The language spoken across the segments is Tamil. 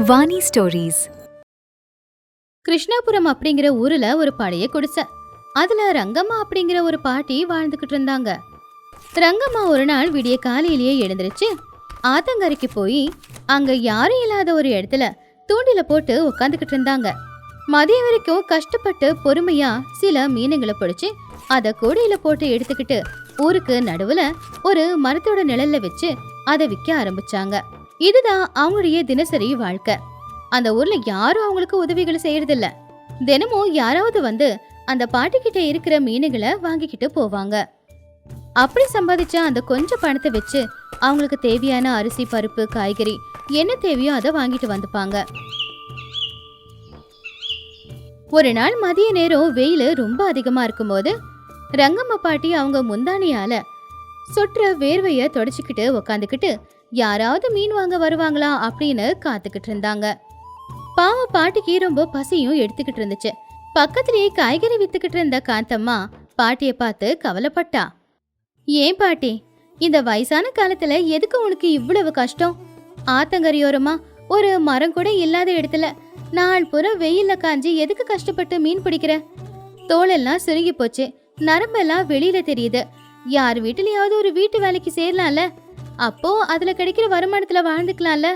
வாணி ஸ்டோரீஸ். கிருஷ்ணாபுரம் அப்படிங்கிற ஊர்ல ஒரு பழைய குடிசை. அதுல ரங்கம்மா அப்படிங்கிற ஒரு பாட்டி வாழ்ந்துகிட்டு இருந்தாங்க. ரங்கம்மா ஒரு நாள் விடிய காலையிலேயே எழுந்திருச்சு ஆத்தங்கரைக்கு போய் அங்க யாரும் இல்லாத ஒரு இடத்துல தூண்டில போட்டு உட்காந்துக்கிட்டு இருந்தாங்க. மதியம் வரைக்கும் கஷ்டப்பட்டு பொறுமையா சில மீனுங்களை பிடிச்சு அதை கூடையில போட்டு எடுத்துக்கிட்டு ஊருக்கு நடுவுல ஒரு மரத்தோட நிழல்ல வச்சு அதை விற்க ஆரம்பிச்சாங்க. இதுதான் அவங்களுடைய தினசரி வாழ்க்கை. அந்த ஊர்ல யாரும் அவங்களுக்கு உதவிகளை செய்யறதில்ல. தினமும் யாராவது வந்து அந்த பாட்டிக்கிட்ட இருக்கிற மீனுகளை வாங்கிக்கிட்டு போவாங்க. அப்படி சம்பாதிச்ச அந்த கொஞ்சம் பணத்தை வச்சு அவங்களுக்கு தேவையான அரிசி, பருப்பு, காய்கறி என்ன தேவையோ அதை வாங்கிட்டு வந்துப்பாங்க. ஒரு நாள் மதிய நேரம் வெயில் ரொம்ப அதிகமா இருக்கும்போது ரங்கம்மா பாட்டி அவங்க முந்தானியால சொற்ற வேர்வைய தொடச்சிக்கிட்டு உக்காந்துக்கிட்டு யாராவது மீன் வாங்க வருவாங்களா அப்படின்னு காத்துக்கிட்டு இருந்தாங்க. பாவம் பாட்டிக்கு ரொம்ப பசியும் எடுத்துக்கிட்டு இருந்துச்சு. பக்கத்திலேயே காய்கறி வித்துக்கிட்டு இருந்த காந்தம்மா பாட்டிய பார்த்து கவலைப்பட்டா. ஏன் பாட்டி, இந்த வயசான காலத்துல எதுக்கு உனக்கு இவ்வளவு கஷ்டம்? ஆத்தங்கரையோரமா ஒரு மரம் கூட இல்லாத இடத்துல நாள் பூரா வெயில்ல காஞ்சி எதுக்கு கஷ்டப்பட்டு மீன் பிடிக்கிற? தோலெல்லாம் சுருங்கி போச்சு, நரம்பெல்லாம் வெளியில தெரியுது. யார் வீட்டுலயாவது ஒரு வீட்டு வேலைக்கு சேரலாம்ல, அப்போ அதுல கிடைக்கிற வருமானத்துல வாழ்ந்துக்கலாம்ல.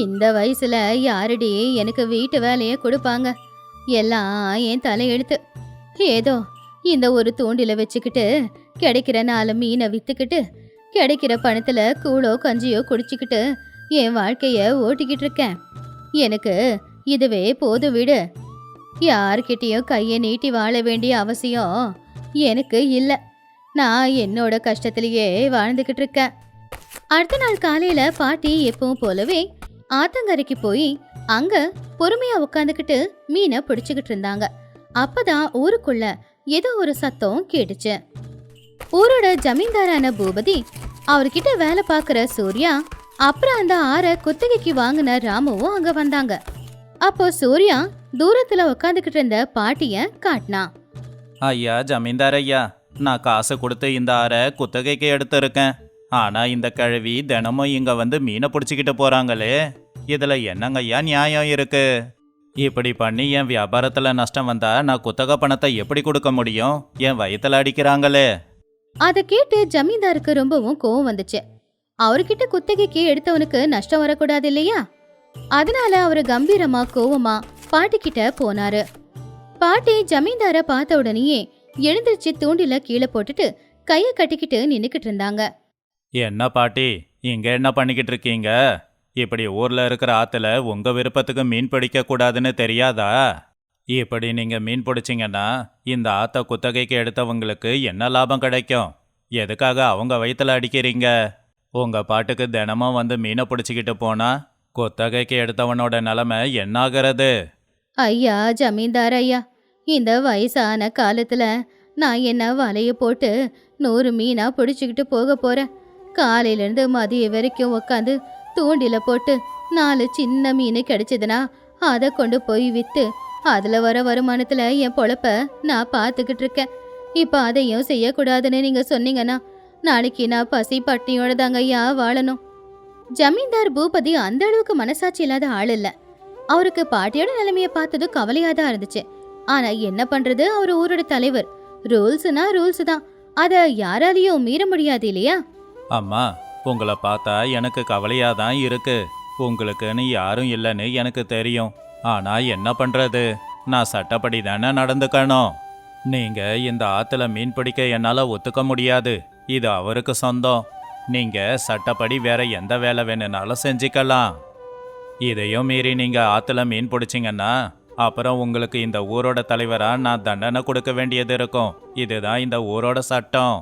இந்த வயசுல யாருடி எனக்கு வீட்டு வேலைய கொடுப்பாங்க? எல்லாம் என் தலையெழுத்து. ஏதோ இந்த ஒரு தூண்டில வச்சுக்கிட்டு கிடைக்கிற 4 மீனை வித்துக்கிட்டு கிடைக்கிற பணத்துல கூழோ கஞ்சியோ குடிச்சுக்கிட்டு என் வாழ்க்கைய ஓட்டிக்கிட்டு இருக்கேன். எனக்கு இதுவே போது விடு. யார்கிட்டயும் கையை நீட்டி வாழ வேண்டிய அவசியம் எனக்கு இல்லை. நான் என்னோட கஷ்டத்திலேயே வாழ்ந்துகிட்டு இருக்கேன். அடுத்த நாள் காலையில பாட்டி எப்பவும் போலவே ஆத்தங்கரைக்கு போய் அங்க பொறுமையா உட்காந்துக்கிட்டு மீனை பிடிச்சுக்கிட்டு இருந்தாங்க. அப்பதான் ஊருக்குள்ள ஏதோ ஒரு சத்தம் கேட்டுச்சு. ஊரோட ஜமீன்தாரான பூபதி, அவர்கிட்ட வேலை பார்க்கிற சூர்யா, அப்புறம் அந்த ஆற குத்தகைக்கு வாங்கின ராமுவும் அங்க வந்தாங்க. அப்போ சூர்யா தூரத்துல உட்காந்துக்கிட்டு இருந்த பாட்டிய காட்டினா. ஐயா ஜமீன்தார் ஐயா, நான் காசை கொடுத்து இந்த ஆறை குத்தகைக்கு எடுத்திருக்கேன். ஆனா இந்த கிழவி தினமும் இங்க வந்து மீனை பிடிச்சிக்கிட்டு போறாங்களே, இதுல என்னங்க ஐயா நியாயம் இருக்கு? இப்படி பண்ணி என் வியாபாரத்துல நஷ்டம் வந்தா நான் குத்தகை பணத்தை எப்படி கொடுக்க முடியும்? என் வயித்துல அடிக்கிறாங்களே. அதை கேட்டு ஜமீன்தாருக்கு ரொம்பவும் கோவம் வந்துச்சு. அவர்கிட்ட குத்தகைக்கு எடுத்தவனுக்கு நஷ்டம் வரக்கூடாது இல்லையா? அதனால அவரு கம்பீரமா கோவமா பாட்டி கிட்ட போனாரு. பாட்டி ஜமீன்தார பார்த்த உடனேயே எழுந்திருச்சு தூண்டில கீழே போட்டுட்டு கைய கட்டிக்கிட்டு நின்னுக்கிட்டு இருந்தாங்க. என்ன பாட்டி, இங்க என்ன பண்ணிக்கிட்டு இருக்கீங்க? இப்படி ஊர்ல இருக்கிற ஆத்துல உங்க விருப்பத்துக்கு மீன் பிடிக்க கூடாதுன்னு தெரியாதா? இப்படி நீங்க மீன் பிடிச்சிங்கன்னா இந்த ஆத்த குத்தகைக்கு எடுத்தவங்களுக்கு என்ன லாபம் கிடைக்கும்? எதுக்காக அவங்க வயித்துல அடிக்கிறீங்க? உங்க பாட்டுக்கு தினமும் வந்து மீனை பிடிச்சிக்கிட்டு போனா குத்தகைக்கு எடுத்தவனோட நிலைமை என்ன ஆகிறது? ஐயா ஜமீன்தார் ஐயா, இந்த வயசான காலத்துல நான் என்ன வலைய போட்டு 100 மீனா பிடிச்சிக்கிட்டு போக போறேன்? காலையில இருந்து மதியம் வரைக்கும் உக்காந்து தூண்டில போட்டு 4 சின்ன மீன் கிடைச்சதுன்னா அதை கொண்டு போய் வித்து அதுல வர வருமானத்துல என் பொழப்ப நான் பார்த்துக்கிட்டு இருக்கேன். இப்ப அதையும் செய்யக்கூடாதுன்னு நீங்க சொன்னீங்கன்னா நாளைக்கு நான் பசி பட்டினியோட தாங்க ஐயா வாழணும். ஜமீன்தார் பூபதி அந்த அளவுக்கு மனசாட்சி இல்லாத ஆள் இல்ல. அவருக்கு பாட்டியோட நிலைமைய பார்த்தது கவலையா தான் இருந்துச்சு. ஆனா என்ன பண்றது, அவர் ஊரோட தலைவர். ரூல்ஸ்னா ரூல்ஸ் தான், அத யாராலையும் மீற முடியாது இல்லையா? அம்மா, உங்களை பார்த்தா எனக்கு கவலையா தான் இருக்கு. உங்களுக்குன்னு யாரும் இல்லைன்னு எனக்கு தெரியும். ஆனா என்ன பண்றது, நான் சட்டப்படி தானே நடந்துக்கணும். நீங்க இந்த ஆத்துல மீன் பிடிக்க என்னால ஒத்துக்க முடியாது. இது அவருக்கு சொந்தம். நீங்க சட்டப்படி வேற எந்த வேலை வேணும்னாலும் செஞ்சுக்கலாம். இதையும் மீறி நீங்க ஆத்துல மீன் பிடிச்சிங்கன்னா அப்புறம் உங்களுக்கு இந்த ஊரோட தலைவரா நான் தண்டனை கொடுக்க வேண்டியது இருக்கும். இதுதான் இந்த ஊரோட சட்டம்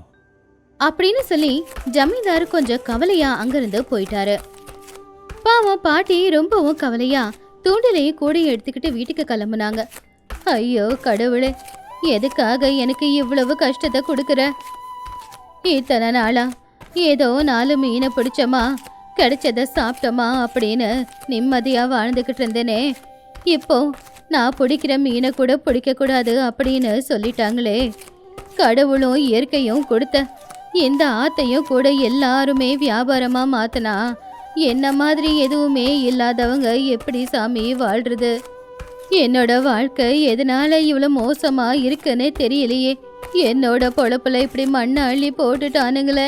அப்படின்னு சொல்லி ஜமீன்தார் கொஞ்சம் கவலையா அங்கிருந்து போயிட்டாரு. பாவம் பாட்டி ரொம்பவும் கவலையா தூண்டிலையே கூடையை எடுத்துக்கிட்டு வீட்டுக்கு கிளம்புனாங்க. ஐயோ கடவுளே, எதுக்காக எனக்கு இவ்வளவு கஷ்டத்தை கொடுக்குற? இத்தனை நாளா ஏதோ 4 மீனை பிடிச்சோமா, கிடைச்சத சாப்பிட்டோமா அப்படின்னு நிம்மதியா வாழ்ந்துகிட்டு இருந்தேனே. இப்போ நான் பிடிக்கிற மீனை கூட பிடிக்க கூடாது அப்படின்னு சொல்லிட்டாங்களே. கடவுளும் இயற்கையும் கொடுத்த இந்த ஆத்தையும் கூட எல்லாருமே வியாபாரமா மாத்தினா என்ன மாதிரி எதுவுமே இல்லாதவங்க எப்படி சாமி வாழ்றது? என்னோட வாழ்க்கை எதனால இவ்வளோ மோசமா இருக்குன்னே தெரியலையே. என்னோட பொழப்புல இப்படி மண்ணை அள்ளி போட்டுட்டானுங்களே.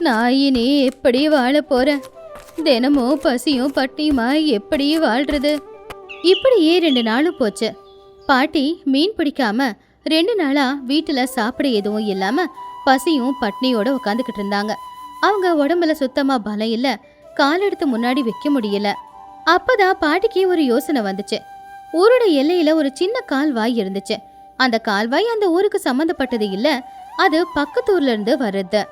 நான் இனி எப்படி வாழ போறேன்? தினமும் பசியும் பட்டினியுமா எப்படி வாழ்றது? இப்படியே 2 நாளும் போச்சு. பாட்டி மீன் பிடிக்காம 2 நாளா வீட்டுல சாப்பிட எதுவும் இல்லாம பசியும் பட்னியோட உட்காந்துக்கிட்டு இருந்தாங்க. அவங்க உடம்புல சுத்தமா பலம் இல்ல, கால் எடுத்து முன்னாடி வைக்க முடியல. அப்பதான் பாட்டிக்கு ஒரு யோசனை வந்துச்சு. ஊரோட எல்லையில ஒரு சின்ன கால்வாய் இருந்துச்சு. அந்த கால்வாய் அந்த ஊருக்கு சம்பந்தப்பட்டது இல்ல, அது பக்கத்து ஊர்ல இருந்து வருது.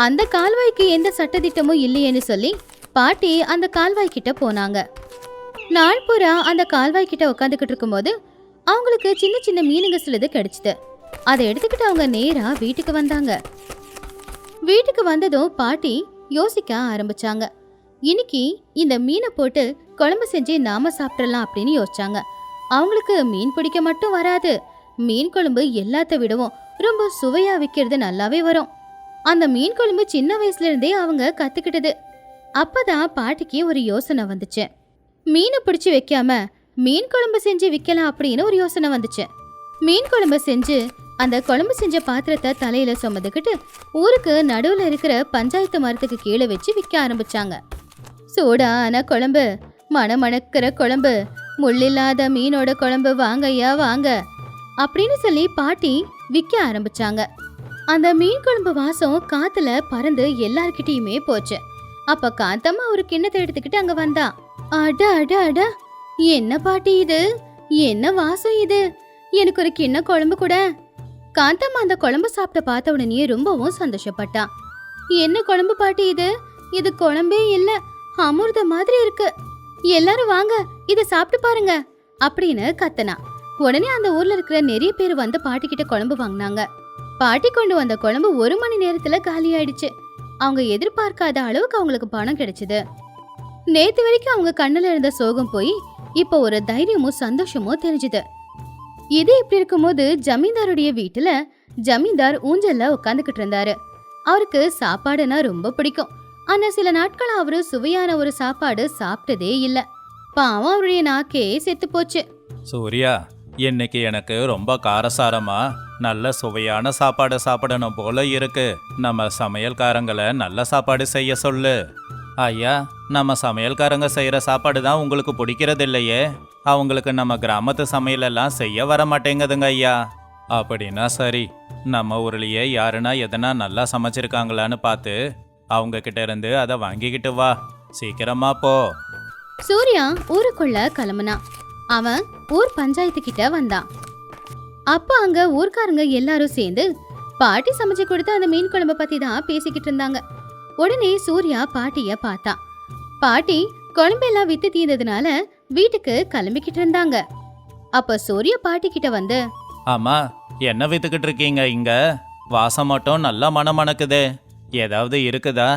அந்த கால்வாய்க்கு எந்த சட்டதிட்டமும் இல்லையேன்னு சொல்லி பாட்டி அந்த கால்வாய் கிட்ட போனாங்க. நாள் பூரா அந்த கால்வாய் கிட்ட உட்காந்துக்கிட்டு இருக்கும்போது அவங்களுக்கு சின்ன சின்ன மீனுங்க சிலது கிடைச்சிது. அதை எடுத்துக்கிட்டு அவங்க நேரா வீட்டுக்கு வந்தாங்க. வீட்டுக்கு வந்ததும் பாட்டி யோசிக்க ஆரம்பிச்சாங்க. இன்னைக்கு இந்த மீனை போட்டு குழம்பு செஞ்சு நாம சாப்பிடலாம் அப்படின்னு யோசிச்சாங்க. அவங்களுக்கு மீன் பிடிக்க மட்டும் வராது, மீன் குழம்பு எல்லாத்த விடவும் ரொம்ப சுவையா வைக்கிறது நல்லாவே வரும். அந்த மீன் குழம்பு சின்ன வயசுல இருந்தே அவங்க கத்துக்கிட்டது. அப்பதான் பாட்டிக்கு ஒரு யோசனை வந்துச்சு. மீனை பிடிச்சி வைக்காம மீன் குழம்பு செஞ்சு விற்கலாம் அப்படின்னு ஒரு யோசனை வந்துச்சு. மீன் குழம்பு செஞ்சு அந்த குழம்பு செஞ்ச பாத்திரத்தை தலையில சுமந்துக்கிட்டு ஊருக்கு நடுவுல இருக்கிற பஞ்சாயத்து மரத்துக்கு கீழே வச்சு விற்க ஆரம்பிச்சாங்க. சூடான குழம்பு, மணமணக்கிற குழம்பு, முள்ளில்லாத மீனோட குழம்பு, வாங்கய்யா வாங்க அப்படின்னு சொல்லி பாட்டி விற்க ஆரம்பிச்சாங்க. அந்த மீன் குழம்பு வாசம் காத்துல பறந்து எல்லார்கிட்டயுமே போச்சு. அப்ப காத்தம்மா ஒரு கிண்ணத்தை எடுத்துக்கிட்டு அங்க வந்தா. அட அட அட, என்ன பாட்டி இது? என்ன வாசம் இது? எனக்கு ஒரு கிண்ண குழம்பு கூட. காந்தம்மா அந்த குழம்பு சாப்பிட்ட பார்த்த உடனே ரொம்பவும் சந்தோஷப்பட்டா. என்ன குழம்பு பாட்டி இது? இது குழம்பே இல்ல, அமிர்த மாதிரி இருக்கு. எல்லாரும் வாங்க, இத சாப்பிட்டு பாருங்க அப்படின்னு கத்தனா. உடனே அந்த ஊர்ல இருக்கிற நிறைய பேர் வந்து பாட்டி கிட்ட குழம்பு வாங்கினாங்க. பாட்டி கொண்டு வந்த குழம்பு 1 மணி நேரத்துல காலி ஆயிடுச்சு. அவங்க எதிர்பார்க்காத அளவுக்கு அவங்களுக்கு பணம் கிடைச்சது. நேத்து வரைக்கும் அவங்க கண்ணுல இருந்த சோகம் போய் இப்போ ஒரு தைரியமும் சந்தோஷமும் தெரிஞ்சுது. இது இப்படி இருக்கும்போது ஜமீன்தாருடைய வீட்டுல ஜமீன்தார் ஊஞ்சல்ல உட்காந்துக்கிட்டு இருந்தாரு. அவருக்கு சாப்பாடுனா ரொம்ப பிடிக்கும். ஆனா சில நாட்கள் அவரு சுவையான ஒரு சாப்பாடு சாப்பிட்டதே இல்ல. பாவம் அவருடைய நாக்கே செத்து போச்சு. சூர்யா, இன்னைக்கு எனக்கு ரொம்ப காரசாரமா நல்ல சுவையான சாப்பாடு சாப்பிடணும் போல இருக்கு. நம்ம சமையல்காரங்களை நல்ல சாப்பாடு செய்ய சொல்லு. ஐயா, நம்ம சமையல்காரங்க செய்யற சாப்பாடு தான் உங்களுக்கு பிடிக்கிறது இல்லையே. அவங்களுக்கு நம்ம கிராமத்து சமையலெல்லாம் செய்ய வர மாட்டேங்குதுங்க ஐயா. அப்படின்னா சரி, நம்ம ஊர்லயே யாருன்னா எதனா நல்லா சமைச்சிருக்காங்களான்னு பார்த்து அவங்க கிட்ட இருந்து அதை வாங்கிக்கிட்டு வா. சீக்கிரமா போ. சூர்யா ஊருக்குள்ள கிளம்புனா. அவன் ஊர் பஞ்சாயத்து கிட்ட வந்தான். அப்ப அங்க ஊர்க்காரங்க எல்லாரும் சேர்ந்து பாட்டி சமைச்சு கொடுத்த அந்த மீன் குழம்பு பத்தி தான் பேசிக்கிட்டு இருந்தாங்க. உடனே சூர்யா பாட்டிய பார்த்தா. பாட்டி குழம்பெல்லாம் வித்து தீர்ந்ததுனால வீட்டுக்கு கிளம்பிக்கிட்டு இருந்தாங்க. அப்ப சூர்யா பாட்டி கிட்ட வந்து, ஆமா, என்ன வித்துக்கிட்டு இருக்கீங்க இங்க? வாசம் மட்டும் நல்லா மணக்குது. ஏதாவது இருக்குதா?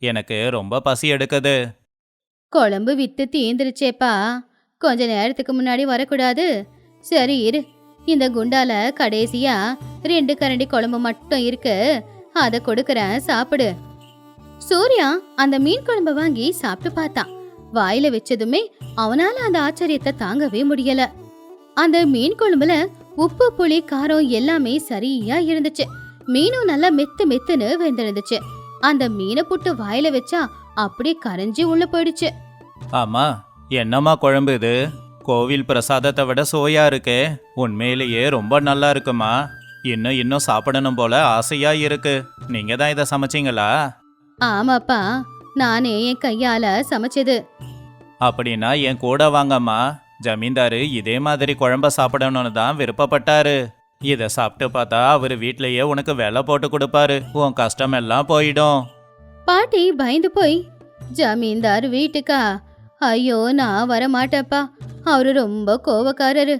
எனக்கு ரொம்ப பசி எடுக்குது. குழம்பு வித்து தீந்துருச்சேப்பா, கொஞ்ச நேரத்துக்கு முன்னாடி வரக்கூடாது. சரி இரு, இந்த குண்டால கடைசியா 2 கரண்டி குழம்பு மட்டும் இருக்கு, அதை கொடுக்கறேன், சாப்பிடு. சூர்யா அந்த மீன் குழம்பு வாங்கி சாப்பிட்டு பார்த்தான். வாயில வச்சதுமே அவனால அந்த ஆச்சரியத்தை தாங்கவே முடியல. அந்த மீன் குழம்புல உப்பு புளி காரம் எல்லாமே சரியா இருந்துச்சு. மீனும் நல்லா மெத்து மெத்துன்னு வெந்திருந்துச்சு. அந்த மீனை புட்டு வாயில வச்சா அப்படியே கரைஞ்சி உள்ள போயிடுச்சு. ஆமா, என்னம்மா குழம்பு இது? கோவில் பிரசாதத்தை விட சுவையா இருக்கே. உண்மையிலேயே ரொம்ப நல்லா இருக்குமா. இன்னும் சாப்பிடணும் போல ஆசையா இருக்கு. நீங்க தான் இதை சமைச்சீங்களா? ஆமாப்பா, நானே என் கையால சமைச்சது. அப்படின்னா என் கூட வாங்கம்மா. ஜமீன்தாரு இதே மாதிரி குழம்ப சாப்பிடணும்னு தான் விருப்பப்பட்டாரு. இதை சாப்பிட்டு பார்த்தா அவரு வீட்லயே உனக்கு வேலை போட்டு கொடுப்பாரு. உன் கஷ்டம் எல்லாம் போயிடும். பாட்டி பயந்து போய், ஜமீன்தார் வீட்டுக்கா? ஐயோ, நான் வர மாட்டேப்பா. அவரு ரொம்ப கோவக்காரரு.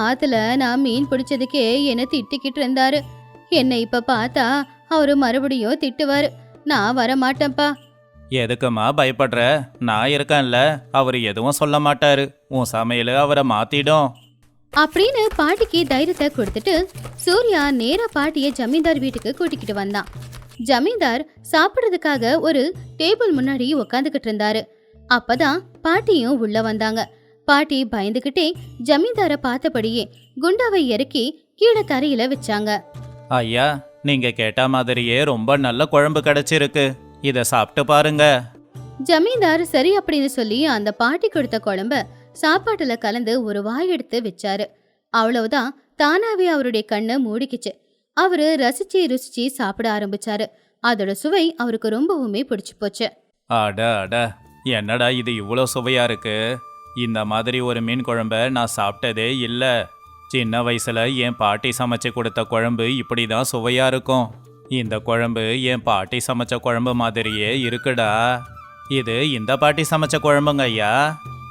ஆத்துல நான் மீன் பிடிச்சதுக்கே என்ன திட்டிக்கிட்டு இருந்தாரு. என்னை இப்ப பார்த்தா அவரு மறுபடியும் திட்டுவாரு. நான் வர மாட்டேன்ப்பா. எதுக்குமா பயப்படுற? நான் இருக்கேன்ல, அவரு எதுவும் சொல்ல மாட்டாரு. உன் சமையல் அவரை மாத்திடும் அப்படின்னு பாட்டிக்கு தைரியத்தை கொடுத்துட்டு சூர்யா நேரா பாட்டிய ஜமீன்தார் வீட்டுக்கு கூட்டிக்கிட்டு வந்தான். ஜமீன்தார் சாப்பிடுறதுக்காக ஒரு டேபிள் முன்னாடி உக்காந்துக்கிட்டு இருந்தாரு. அப்பதான் பாட்டியும் உள்ள வந்தாங்க. பாட்டி பயந்துகிட்டே ஜமீன்தார பார்த்தபடியே குண்டாவை இறக்கி கீழே தரையில வச்சாங்க. ஐயா, நீங்க கேட்ட மாதிரியே ரொம்ப நல்ல குழம்பு கிடைச்சிருக்கு. இத சாப்பிட்டு பாருங்க. ஜமீன்தார் சரி அப்படின்னு சொல்லி அந்த பாட்டி கொடுத்த குழம்ப சாப்பாட்டுல கலந்து ஒரு வாய் எடுத்து வச்சாரு. அவ்வளவுதான், தானாவே அவருடைய கண்ணை மூடிக்குச்சு. அவரு ரசிச்சு ருசிச்சு சாப்பிட ஆரம்பிச்சாரு. அதோட சுவை அவருக்கு ரொம்பவுமே பிடிச்சு போச்சு. அட அட, என்னடா இது இவ்வளோ சுவையா இருக்கு. இந்த மாதிரி ஒரு மீன் குழம்ப நான் சாப்பிட்டதே இல்லை. சின்ன வயசுல என் பாட்டி சமைச்சு கொடுத்த குழம்பு இப்படி தான் சுவையா இருக்கும். இந்த குழம்பு என் பாட்டி சமைச்ச குழம்பு மாதிரியே இருக்குடா. இது இந்த பாட்டி சமைச்ச குழம்புங்க ஐயா.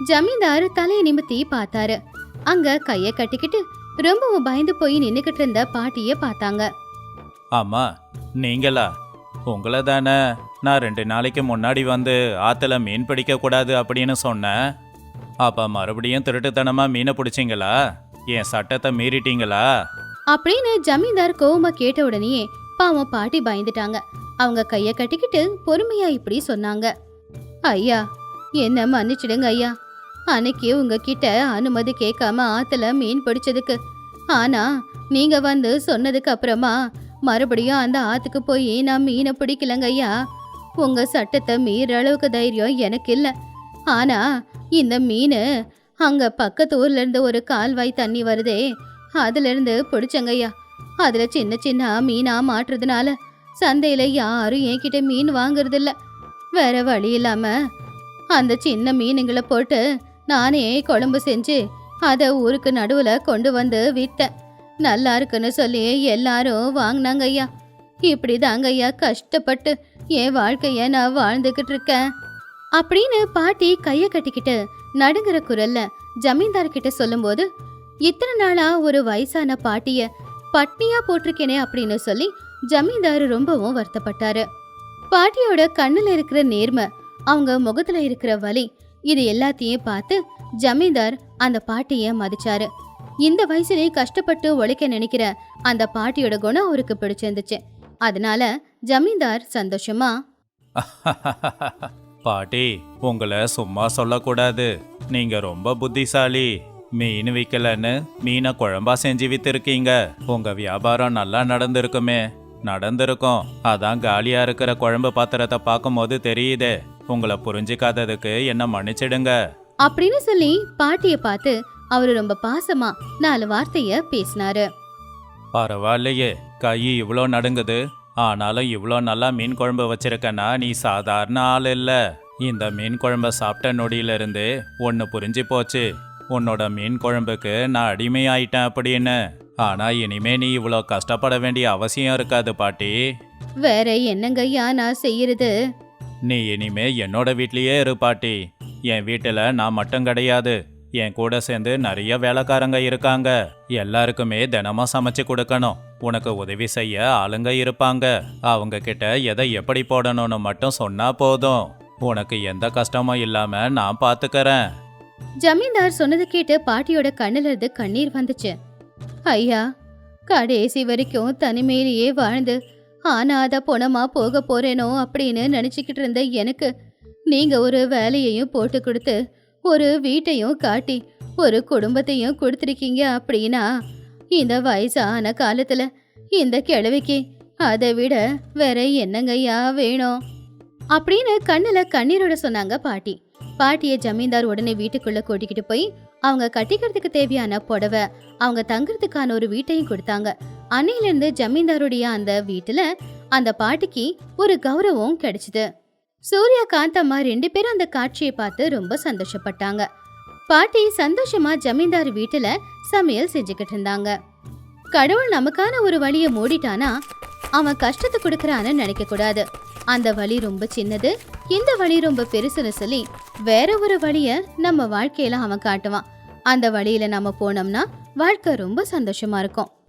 ஜமீன்தார் தலையை நிமித்தி பார்த்தாரு. அங்க கைய கட்டிக்கிட்டு ரொம்பவும் பயந்து போய் நின்னுக்கிட்டு இருந்த பாட்டிய பார்த்தாங்க. ஆமா, நீங்களா? உங்களை தானே நான் 2 நாளைக்கு முன்னாடி வந்து ஆத்துல மீன் பிடிக்க கூடாது அப்படின்னு சொன்னேன். அப்ப மறுபடியும் திருட்டுத்தனமா மீனை பிடிச்சிங்களா? என் சட்டத்தை மீறிட்டீங்களா? அப்படின்னு ஜமீன்தார் கோவமா கேட்ட உடனே பாவம் பாட்டி பயந்துட்டாங்க. அவங்க கைய கட்டிக்கிட்டு பொறுமையா இப்படி சொன்னாங்க. ஐயா, என்ன மன்னிச்சிடுங்க ஐயா. அன்னைக்கு உங்ககிட்ட அனுமதி கேட்காம ஆத்துல மீன் பிடிச்சதுக்கு. ஆனா நீங்க வந்து சொன்னதுக்கு அப்புறமா மறுபடியும் அந்த ஆத்துக்கு போய் நான் மீனை பிடிக்கலங்க ஐயா. உங்க சட்டத்தை மீற அளவுக்கு தைரியம் எனக்கு இல்ல. ஆனா இந்த மீன் அங்க பக்கத்து ஊர்ல இருந்து ஒரு கால்வாய் தண்ணி வருதே, அதுல இருந்து பிடிச்சங்கய்யா. அதுல சின்ன சின்ன மீனா மாட்டுறதுனால சந்தையில யாரும் என்கிட்ட மீன் வாங்குறது இல்ல. வேற வழி இல்லாம அந்த சின்ன மீனுங்களை போட்டு நானே குழம்பு செஞ்சு அதை ஊருக்கு நடுவுல கொண்டு வந்து வித்தேன். நல்லா இருக்குன்னு சொல்லி எல்லாரும் வாங்கினாங்க ஐயா. இப்படிதாங்க ஐயா கஷ்டப்பட்டு என் வாழ்க்கைய நான் வாழ்ந்துகிட்டு இருக்கேன் அப்படின்னு பாட்டி கைய கட்டிக்கிட்டு நடுங்கிற குரல்ல ஜமீன்தார் கிட்ட சொல்லும்போது, இத்தனை நாளா ஒரு வயசான பாட்டிய பட்னியா போட்டிருக்கேனே அப்படின்னு சொல்லி ஜமீன்தார் ரொம்பவும் வருத்தப்பட்டாரு. பாட்டியோட கண்ணுல இருக்கிற நேர்மை, அவங்க முகத்துல இருக்கிற வலி, இது எல்லாத்தையும் பார்த்து ஜமீன்தார் அந்த பாட்டிய மதிச்சாரு. இந்த வயசுலயே கஷ்டப்பட்டு உழைக்க நினைக்கிற அந்த பாட்டியோட குணம் அவருக்கு பிடிச்சிருந்துச்சு. அதனால ஜமீன்தார் சந்தோஷமா, பாட்டி, உங்களை சும்மா சொல்லக்கூடாது. நீங்க ரொம்ப புத்திசாலி. மீன் விற்கலன்னு மீனை குழம்பா செஞ்சு வித்திருக்கீங்க. உங்க வியாபாரம் நல்லா நடந்திருக்குமே. நடந்திருக்கும். அதான் காலியா இருக்கிற குழம்பு பாத்திரத்தை பார்க்கும்போது தெரியுதே. உங்களை புரிஞ்சுக்காததுக்கு என்ன மன்னிச்சிடுங்க அப்படின்னு சொல்லி பாட்டிய பார்த்து அவரு ரொம்ப பாசமா 4 வார்த்தைய பேசினாரு. பரவாயில்லையே, கை இவ்வளோ நடுங்குது. ஆனாலும் இவ்வளோ நல்லா மீன் குழம்பு வச்சிருக்கனா நீ சாதாரண ஆள் இல்ல. இந்த மீன் குழம்ப சாப்பிட்ட நொடியிலிருந்து ஒன்று புரிஞ்சு போச்சு. உன்னோட மீன் குழம்புக்கு நான் அடிமையாயிட்டேன் அப்படின்னு. ஆனா இனிமே நீ இவ்வளோ கஷ்டப்பட வேண்டிய அவசியம் இருக்காது பாட்டி. வேற என்னங்கய்யா நான் செய்யறது? நீ இனிமே என்னோட வீட்லயே இரு பாட்டி. என் வீட்டுல நான் மட்டும் கிடையாது, என் கூட சேர்ந்து நிறைய வேலைக்காரங்க இருக்காங்க. எல்லாருக்குமே தினமும் சமைச்சு கொடுக்கணும். உனக்கு உதவி செய்ய ஆளுங்க இருப்பாங்க. அவங்க கிட்ட எதை எப்படி போடணும்னு மட்டும் சொன்னா போதும். உனக்கு எந்த கஷ்டமும் இல்லாம நான் பாத்துக்கறேன். ஜமீன்தார் சொன்னது கேட்டு பாட்டியோட கண்ணுல இருந்து கண்ணீர் வந்துச்சு. ஐயா, கடைசி வரைக்கும் தனிமையிலேயே வாழ்ந்து ஆனாத பொணமா போக போறேனோ அப்படின்னு நினைச்சுக்கிட்டு இருந்த எனக்கு நீங்க ஒரு வேலையையும் போட்டு கொடுத்து ஒரு வீட்டையும் காட்டி ஒரு குடும்பத்தையும் கொடுத்துருக்கீங்க. அப்படின்னா இந்த வயசான காலத்துல இந்த கிழவிக்கு அதை விட வேற என்னங்கய்யா வேணும் அப்படின்னு கண்ணுல கண்ணீரோட சொன்னாங்க பாட்டி. பாட்டிய ஜமீன்தார் உடனே வீட்டுக்குள்ள கூட்டிக்கிட்டு போய் அவங்க கட்டிக்கிறதுக்கு தேவையான புடவை, அவங்க தங்குறதுக்கான ஒரு வீட்டையும் கொடுத்தாங்க. அன்னையில இருந்து ஜமீன்தாருடைய அந்த வீட்டுல அந்த பாட்டிக்கு ஒரு கௌரவம் கிடைச்சது. சூர்யா காந்தம்மா 2 பேரும் அந்த காட்சியை பார்த்து ரொம்ப சந்தோஷப்பட்டாங்க. பாட்டி சந்தோஷமா ஜமீன்தார் வீட்டுல சமையல் செஞ்சுக்கிட்டு இருந்தாங்க. கடவுள் நமக்கான ஒரு வழியை மூடிட்டானா அவன் கஷ்டத்தை கொடுக்கறான்னு நினைக்க கூடாது. அந்த வழி ரொம்ப சின்னது, இந்த வழி ரொம்ப பெருசுன்னு சொல்லி வேற ஒரு வழிய நம்ம வாழ்க்கையில அவன் காட்டுவான். அந்த வழியில நம்ம போனோம்னா வாழ்க்கை ரொம்ப சந்தோஷமா இருக்கும்.